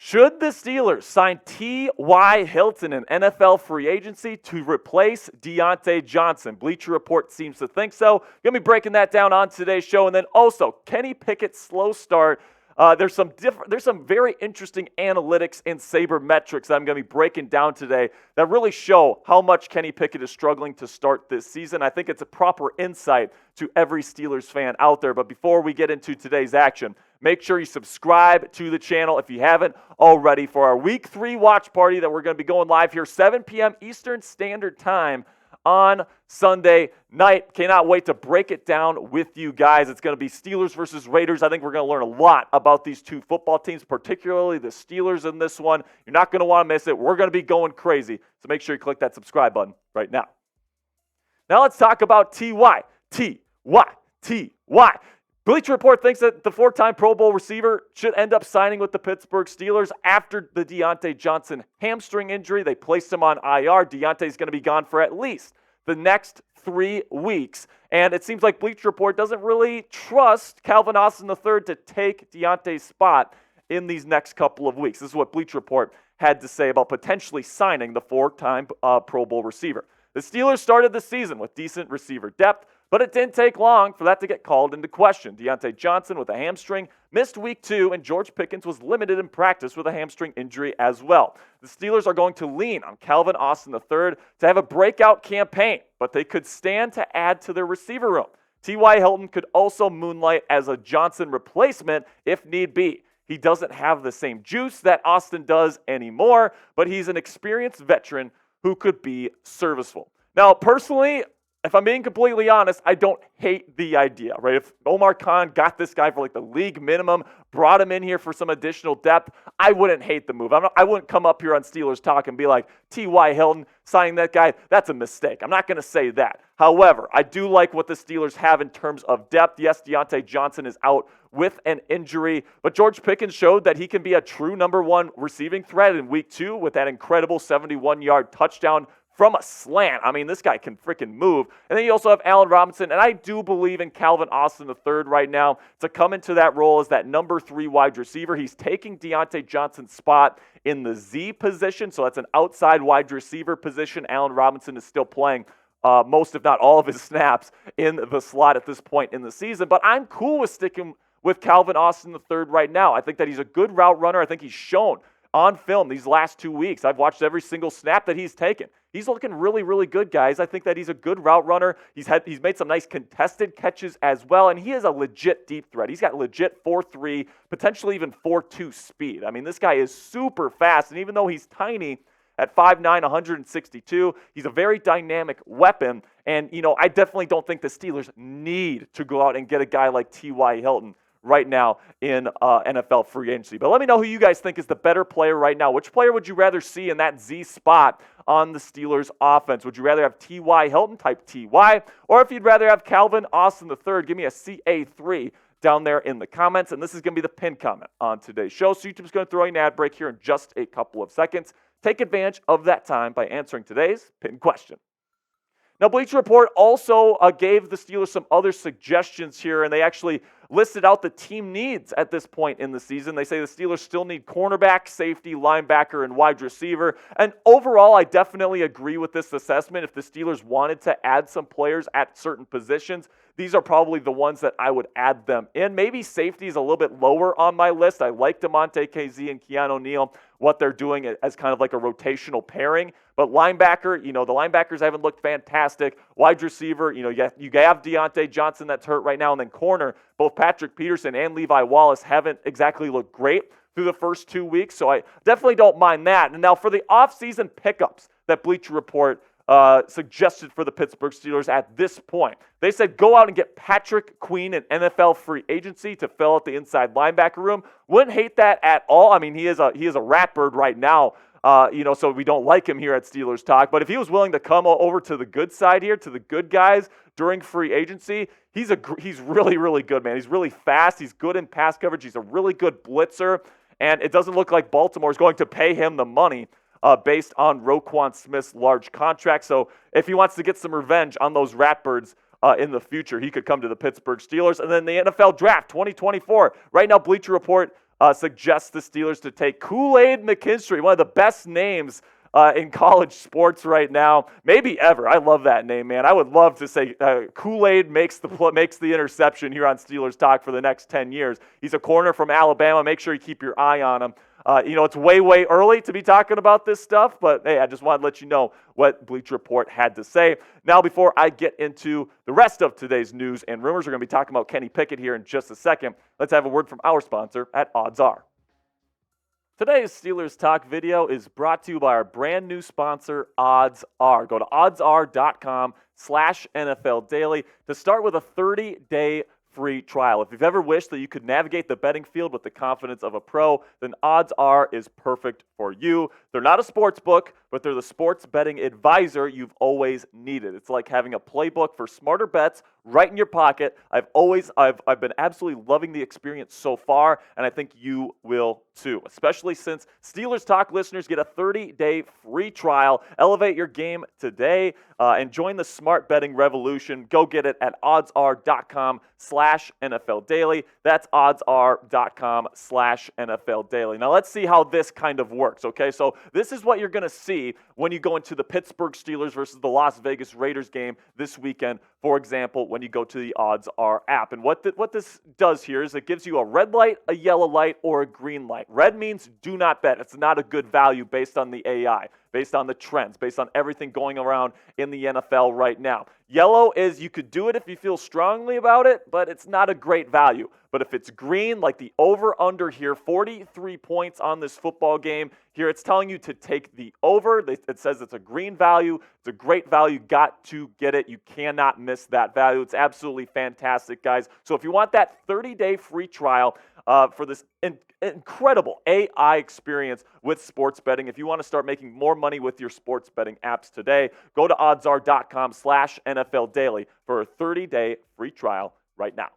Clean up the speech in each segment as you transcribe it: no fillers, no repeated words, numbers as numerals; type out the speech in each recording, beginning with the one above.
Should the Steelers sign T.Y. Hilton in NFL free agency to replace Diontae Johnson? Bleacher Report seems to think so. Going to be breaking that down on today's show. And then also, Kenny Pickett's slow start. There's some very interesting analytics and sabermetrics that I'm going to be breaking down today that really show how much Kenny Pickett is struggling to start this season. I think it's a proper insight to every Steelers fan out there. But before we get into today's action, make sure you subscribe to the channel if you haven't already for our Week 3 watch party that we're going to be going live here 7 p.m. Eastern Standard Time on Sunday night. Cannot wait to break it down with you guys. It's going to be Steelers versus Raiders. I think we're going to learn a lot about these two football teams, particularly the Steelers in this one. You're not going to want to miss it. We're going to be going crazy. So make sure you click that subscribe button right now. Now let's talk about T.Y. Bleacher Report thinks that the 4-time Pro Bowl receiver should end up signing with the Pittsburgh Steelers after the Diontae Johnson hamstring injury. They placed him on IR. Diontae's going to be gone for at least the next 3 weeks. And it seems like Bleacher Report doesn't really trust Calvin Austin III to take Diontae's spot in these next couple of weeks. This is what Bleacher Report had to say about potentially signing the 4-time Pro Bowl receiver. The Steelers started the season with decent receiver depth, but it didn't take long for that to get called into question. Diontae Johnson with a hamstring missed Week 2, and George Pickens was limited in practice with a hamstring injury as well. The Steelers are going to lean on Calvin Austin III to have a breakout campaign, but they could stand to add to their receiver room. T.Y. Hilton could also moonlight as a Johnson replacement if need be. He doesn't have the same juice that Austin does anymore, but he's an experienced veteran who could be serviceable. Now, personally, if I'm being completely honest, I don't hate the idea, right? If Omar got this guy for like the league minimum, brought him in here for some additional depth, I wouldn't hate the move. I wouldn't come up here on Steelers Talk and be like, T.Y. Hilton, signing that guy, that's a mistake. I'm not going to say that. However, I do like what the Steelers have in terms of depth. Yes, Diontae Johnson is out with an injury, but George Pickens showed that he can be a true number 1 receiving threat in Week 2 with that incredible 71-yard touchdown from a slant. I mean, this guy can freaking move. And then you also have Allen Robinson, and I do believe in Calvin Austin III right now to come into that role as that number 3 wide receiver. He's taking Diontae Johnson's spot in the Z position, so that's an outside wide receiver position. Allen Robinson is still playing most, if not all, of his snaps in the slot at this point in the season. But I'm cool with sticking with Calvin Austin III right now. I think that he's a good route runner. I think he's shown on film these last 2 weeks. I've watched every single snap that he's taken. He's looking really, really good, guys. I think that he's a good route runner. He's made some nice contested catches as well, and he is a legit deep threat. He's got legit 4.3, potentially even 4.2 speed. I mean, this guy is super fast, and even though he's tiny at 5'9", 162, he's a very dynamic weapon, and, I definitely don't think the Steelers need to go out and get a guy like T.Y. Hilton right now in NFL free agency. But let me know who you guys think is the better player right now. Which player would you rather see in that Z spot on the Steelers offense? Would you rather have T.Y. Hilton, type T.Y., or if you'd rather have Calvin Austin III, give me a CA3 down there in the comments. And this is going to be the pinned comment on today's show. So YouTube's going to throw you an ad break here in just a couple of seconds. Take advantage of that time by answering today's pinned question. Now, Bleacher Report also gave the Steelers some other suggestions here, and they actually listed out the team needs at this point in the season. They say the Steelers still need cornerback, safety, linebacker, and wide receiver. And overall, I definitely agree with this assessment. If the Steelers wanted to add some players at certain positions, these are probably the ones that I would add them in. Maybe safety is a little bit lower on my list. I like DeMonte KZ and Keanu Neal, what they're doing as kind of like a rotational pairing. But linebacker, the linebackers haven't looked fantastic. Wide receiver, you have Diontae Johnson that's hurt right now. And then corner, both Patrick Peterson and Levi Wallace haven't exactly looked great through the first 2 weeks. So I definitely don't mind that. And now for the offseason pickups that Bleacher Report suggested for the Pittsburgh Steelers at this point. They said go out and get Patrick Queen in NFL free agency to fill out the inside linebacker room. Wouldn't hate that at all. I mean, he is a rat bird right now, so we don't like him here at Steelers Talk. But if he was willing to come over to the good side here, to the good guys during free agency, he's really, really good, man. He's really fast. He's good in pass coverage. He's a really good blitzer. And it doesn't look like Baltimore is going to pay him the money based on Roquan Smith's large contract. So if he wants to get some revenge on those Ratbirds in the future, he could come to the Pittsburgh Steelers. And then the NFL Draft 2024. Right now, Bleacher Report suggests the Steelers to take Kool-Aid McKinstry, one of the best names in college sports right now, maybe ever. I love that name, man. I would love to say Kool-Aid makes the interception here on Steelers Talk for the next 10 years. He's a corner from Alabama. Make sure you keep your eye on him. It's way, way early to be talking about this stuff, but hey, I just wanted to let you know what Bleacher Report had to say. Now, before I get into the rest of today's news and rumors, we're going to be talking about Kenny Pickett here in just a second. Let's have a word from our sponsor at OddsR. Today's Steelers Talk video is brought to you by our brand new sponsor, OddsR. Go to oddsr.com/NFL Daily to start with a 30-day free trial. If you've ever wished that you could navigate the betting field with the confidence of a pro, then OddsR is perfect for you. They're not a sports book, but they're the sports betting advisor you've always needed. It's like having a playbook for smarter bets right in your pocket. I've been absolutely loving the experience so far, and I think you will too, especially since Steelers Talk listeners get a 30-day free trial. Elevate your game today and join the smart betting revolution. Go get it at oddsr.com/NFL Daily. That's oddsr.com/NFL Daily. Now let's see how this kind of works, okay? So this is what you're going to see when you go into the Pittsburgh Steelers versus the Las Vegas Raiders game this weekend, for example, when you go to the OddsR app. And what this does here is it gives you a red light, a yellow light, or a green light. Red means do not bet. It's not a good value based on the AI, based on the trends, based on everything going around in the NFL right now. Yellow is you could do it if you feel strongly about it, but it's not a great value. But if it's green, like the over-under here, 43 points on this football game, here it's telling you to take the over. It says it's a green value. It's a great value. Got to get it. You cannot miss that value. It's absolutely fantastic, guys. So if you want that 30-day free trial for this incredible AI experience with sports betting, if you want to start making more money with your sports betting apps today, go to oddsr.com/NFL Daily for a 30-day free trial right now.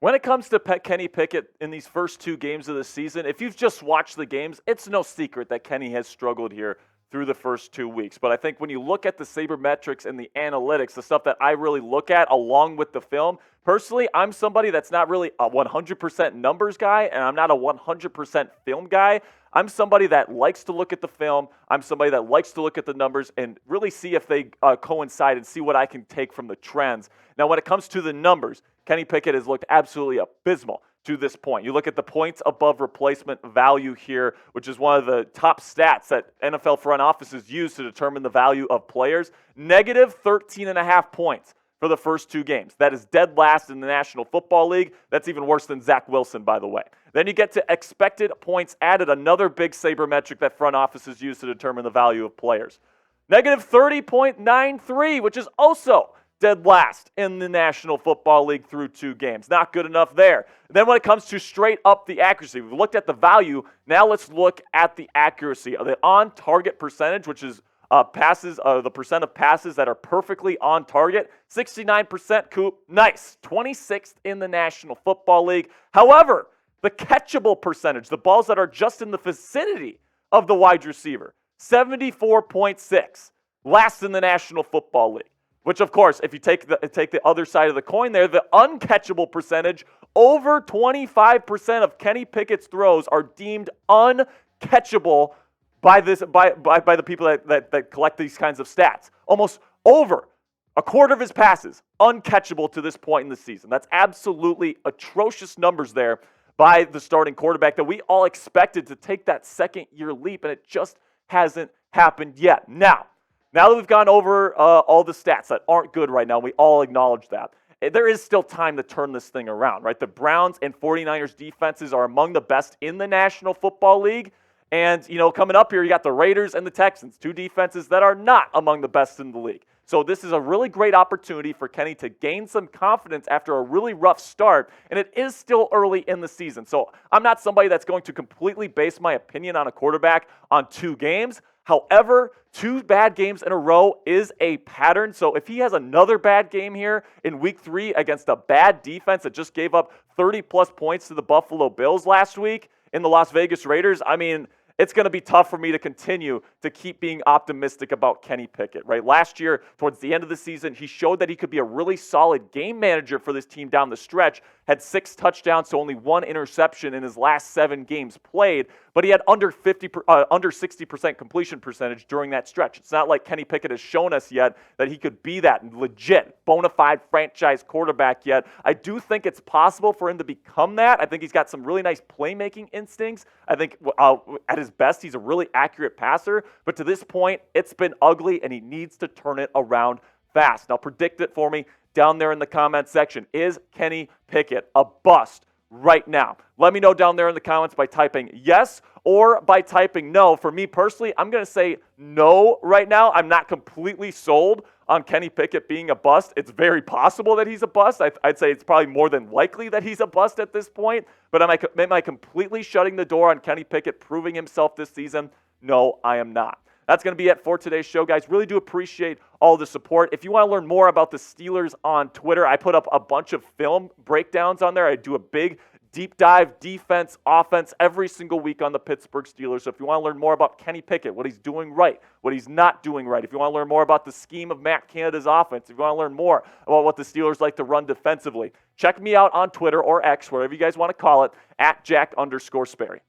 When it comes to Kenny Pickett in these first two games of the season, if you've just watched the games, it's no secret that Kenny has struggled here through the first 2 weeks. But I think when you look at the sabermetrics and the analytics, the stuff that I really look at along with the film, personally, I'm somebody that's not really a 100% numbers guy, and I'm not a 100% film guy. I'm somebody that likes to look at the film. I'm somebody that likes to look at the numbers and really see if they coincide and see what I can take from the trends. Now, when it comes to the numbers, Kenny Pickett has looked absolutely abysmal to this point. You look at the points above replacement value here, which is one of the top stats that NFL front offices use to determine the value of players. Negative 13.5 points for the first two games. That is dead last in the National Football League. That's even worse than Zach Wilson, by the way. Then you get to expected points added, another big sabermetric that front offices use to determine the value of players. Negative 30.93, which is also dead last in the National Football League through two games. Not good enough there. Then when it comes to straight up the accuracy, we've looked at the value. Now let's look at the accuracy. The on-target percentage, which is the percent of passes that are perfectly on target, 69%, Coop. Nice. 26th in the National Football League. However, the catchable percentage, the balls that are just in the vicinity of the wide receiver, 74.6. Last in the National Football League. Which, of course, if you take the other side of the coin there, the uncatchable percentage, over 25% of Kenny Pickett's throws are deemed uncatchable by the people that collect these kinds of stats. Almost over a quarter of his passes uncatchable to this point in the season. That's absolutely atrocious numbers there by the starting quarterback that we all expected to take that second-year leap, and it just hasn't happened yet. Now that we've gone over all the stats that aren't good right now, we all acknowledge that. There is still time to turn this thing around, right? The Browns and 49ers defenses are among the best in the National Football League. And, coming up here, you got the Raiders and the Texans, two defenses that are not among the best in the league. So this is a really great opportunity for Kenny to gain some confidence after a really rough start, and it is still early in the season. So I'm not somebody that's going to completely base my opinion on a quarterback on two games. However, two bad games in a row is a pattern. So if he has another bad game here in week 3 against a bad defense that just gave up 30-plus points to the Buffalo Bills last week in the Las Vegas Raiders, I mean, it's going to be tough for me to continue to keep being optimistic about Kenny Pickett, right? Last year, towards the end of the season, he showed that he could be a really solid game manager for this team down the stretch, had 6 touchdowns, so only 1 interception in his last 7 games played, but he had under 60% completion percentage during that stretch. It's not like Kenny Pickett has shown us yet that he could be that legit, bona fide franchise quarterback yet. I do think it's possible for him to become that. I think he's got some really nice playmaking instincts. I think at his best, he's a really accurate passer, but to this point, it's been ugly, and he needs to turn it around fast. Now, predict it for me down there in the comments section. Is Kenny Pickett a bust right now? Let me know down there in the comments by typing yes or by typing no. For me personally, I'm going to say no right now. I'm not completely sold on Kenny Pickett being a bust. It's very possible that he's a bust. I'd say it's probably more than likely that he's a bust at this point. But am I completely shutting the door on Kenny Pickett proving himself this season? No, I am not. That's going to be it for today's show, guys. Really do appreciate all the support. If you want to learn more about the Steelers on Twitter, I put up a bunch of film breakdowns on there. I do a big deep dive, defense, offense, every single week on the Pittsburgh Steelers. So if you want to learn more about Kenny Pickett, what he's doing right, what he's not doing right, if you want to learn more about the scheme of Matt Canada's offense, if you want to learn more about what the Steelers like to run defensively, check me out on Twitter or X, whatever you guys want to call it, at Jack_Sperry.